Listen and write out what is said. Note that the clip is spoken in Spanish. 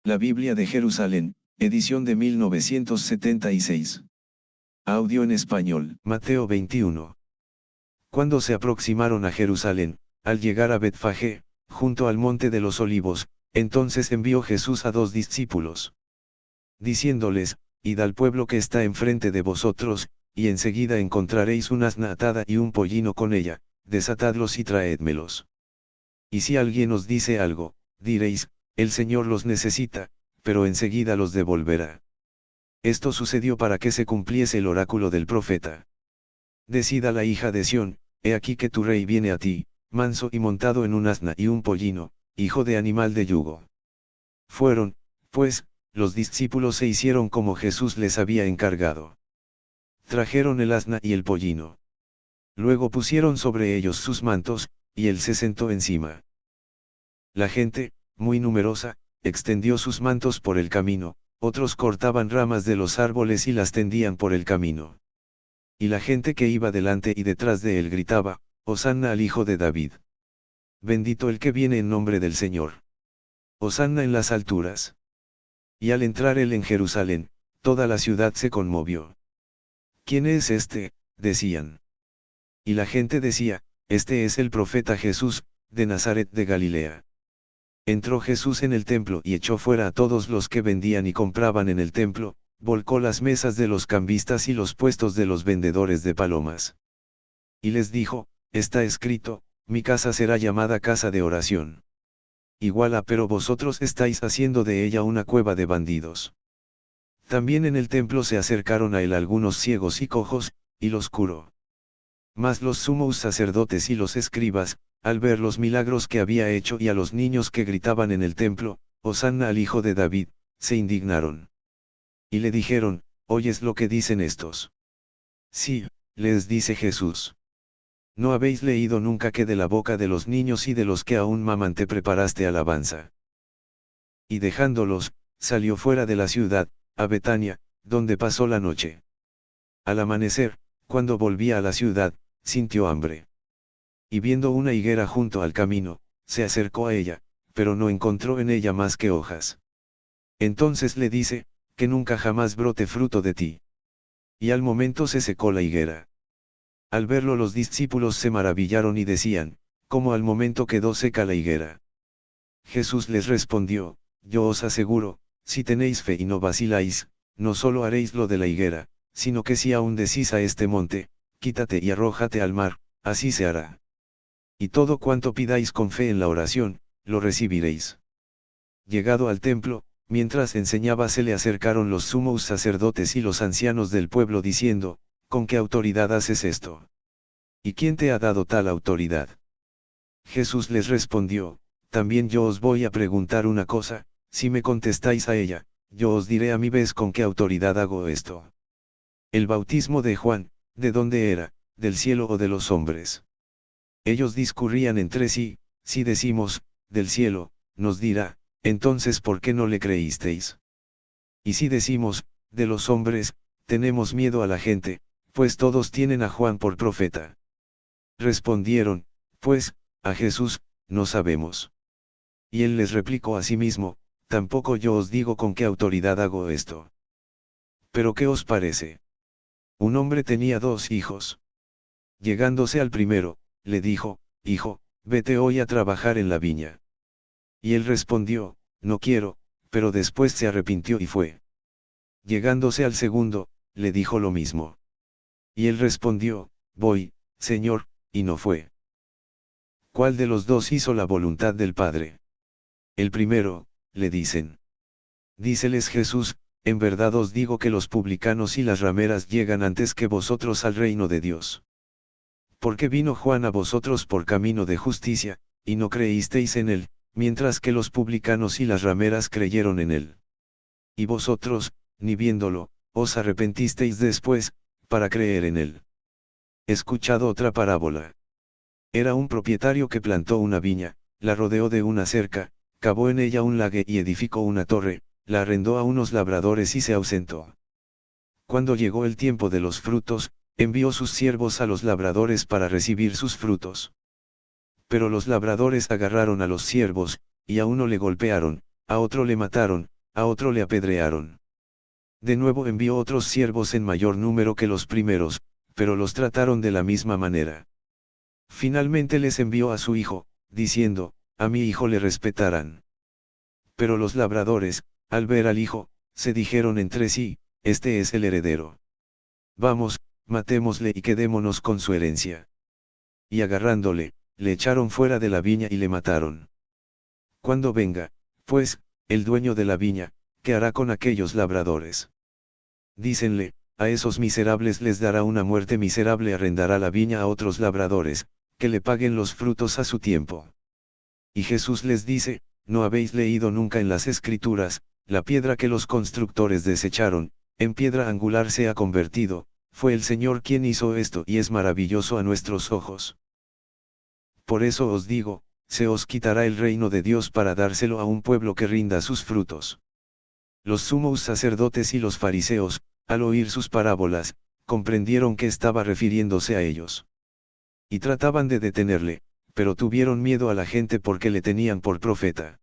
La Biblia de Jerusalén, edición de 1976. Audio en español. Mateo 21. Cuando se aproximaron a Jerusalén, al llegar a Betfagé, junto al monte de los olivos, entonces envió Jesús a 2 discípulos, diciéndoles: Id al pueblo que está enfrente de vosotros, y enseguida encontraréis una asna atada y un pollino con ella, desatadlos y traédmelos. Y si alguien os dice algo, diréis: el Señor los necesita, pero enseguida los devolverá. Esto sucedió para que se cumpliese el oráculo del profeta. Decid a la hija de Sión: he aquí que tu rey viene a ti, manso y montado en un asna y un pollino, hijo de animal de yugo. Fueron, pues, los discípulos e hicieron como Jesús les había encargado. Trajeron el asna y el pollino. Luego pusieron sobre ellos sus mantos, y él se sentó encima. La gente, muy numerosa, extendió sus mantos por el camino, otros cortaban ramas de los árboles y las tendían por el camino. Y la gente que iba delante y detrás de él gritaba: Hosanna al Hijo de David. Bendito el que viene en nombre del Señor. Hosanna en las alturas. Y al entrar él en Jerusalén, toda la ciudad se conmovió. ¿Quién es este?, decían. Y la gente decía: este es el profeta Jesús, de Nazaret de Galilea. Entró Jesús en el templo y echó fuera a todos los que vendían y compraban en el templo, volcó las mesas de los cambistas y los puestos de los vendedores de palomas. Y les dijo: está escrito, mi casa será llamada casa de oración. Pero vosotros estáis haciendo de ella una cueva de bandidos. También en el templo se acercaron a él algunos ciegos y cojos, y los curó. Mas los sumos sacerdotes y los escribas, al ver los milagros que había hecho y a los niños que gritaban en el templo: Hosanna al Hijo de David, se indignaron. Y le dijeron: ¿oyes lo que dicen estos? Sí, les dice Jesús. ¿No habéis leído nunca que de la boca de los niños y de los que aún maman te preparaste alabanza? Y dejándolos, salió fuera de la ciudad, a Betania, donde pasó la noche. Al amanecer, cuando volvía a la ciudad, sintió hambre. Y viendo una higuera junto al camino, se acercó a ella, pero no encontró en ella más que hojas. Entonces le dice: que nunca jamás brote fruto de ti. Y al momento se secó la higuera. Al verlo los discípulos se maravillaron y decían: ¿cómo al momento quedó seca la higuera? Jesús les respondió: yo os aseguro, si tenéis fe y no vaciláis, no solo haréis lo de la higuera, sino que si aún decís a este monte: quítate y arrójate al mar, así se hará. Y todo cuanto pidáis con fe en la oración, lo recibiréis. Llegado al templo, mientras enseñaba se le acercaron los sumos sacerdotes y los ancianos del pueblo diciendo: ¿con qué autoridad haces esto? ¿Y quién te ha dado tal autoridad? Jesús les respondió: también yo os voy a preguntar una cosa, si me contestáis a ella, yo os diré a mi vez con qué autoridad hago esto. El bautismo de Juan, ¿de dónde era, del cielo o de los hombres? Ellos discurrían entre sí: si decimos, del cielo, nos dirá: entonces ¿por qué no le creísteis? Y si decimos, de los hombres, tenemos miedo a la gente, pues todos tienen a Juan por profeta. Respondieron, pues, a Jesús: no sabemos. Y él les replicó asimismo: tampoco yo os digo con qué autoridad hago esto. Pero ¿qué os parece? Un hombre tenía 2 hijos. Llegándose al primero, le dijo: hijo, vete hoy a trabajar en la viña. Y él respondió: no quiero, pero después se arrepintió y fue. Llegándose al segundo, le dijo lo mismo. Y él respondió: voy, Señor, y no fue. ¿Cuál de los 2 hizo la voluntad del Padre? El primero, le dicen. Díceles Jesús: en verdad os digo que los publicanos y las rameras llegan antes que vosotros al reino de Dios. Porque vino Juan a vosotros por camino de justicia, y no creísteis en él, mientras que los publicanos y las rameras creyeron en él. Y vosotros, ni viéndolo, os arrepentisteis después, para creer en él. Escuchad otra parábola. Era un propietario que plantó una viña, la rodeó de una cerca, cavó en ella un lague y edificó una torre, la arrendó a unos labradores y se ausentó. Cuando llegó el tiempo de los frutos, envió sus siervos a los labradores para recibir sus frutos. Pero los labradores agarraron a los siervos, y a uno le golpearon, a otro le mataron, a otro le apedrearon. De nuevo envió otros siervos en mayor número que los primeros, pero los trataron de la misma manera. Finalmente les envió a su hijo, diciendo, a mi hijo le respetarán. Pero los labradores, al ver al hijo, se dijeron entre sí, este es el heredero. Vamos, matémosle y quedémonos con su herencia. Y agarrándole, le echaron fuera de la viña y le mataron. Cuando venga, pues, el dueño de la viña, ¿qué hará con aquellos labradores? Dícenle, a esos miserables les dará una muerte miserable, arrendará la viña a otros labradores, que le paguen los frutos a su tiempo. Y Jesús les dice, ¿no habéis leído nunca en las Escrituras, la piedra que los constructores desecharon, en piedra angular se ha convertido? Fue el Señor quien hizo esto y es maravilloso a nuestros ojos. Por eso os digo, se os quitará el reino de Dios para dárselo a un pueblo que rinda sus frutos. Los sumos sacerdotes y los fariseos, al oír sus parábolas, comprendieron que estaba refiriéndose a ellos. Y trataban de detenerle, pero tuvieron miedo a la gente porque le tenían por profeta.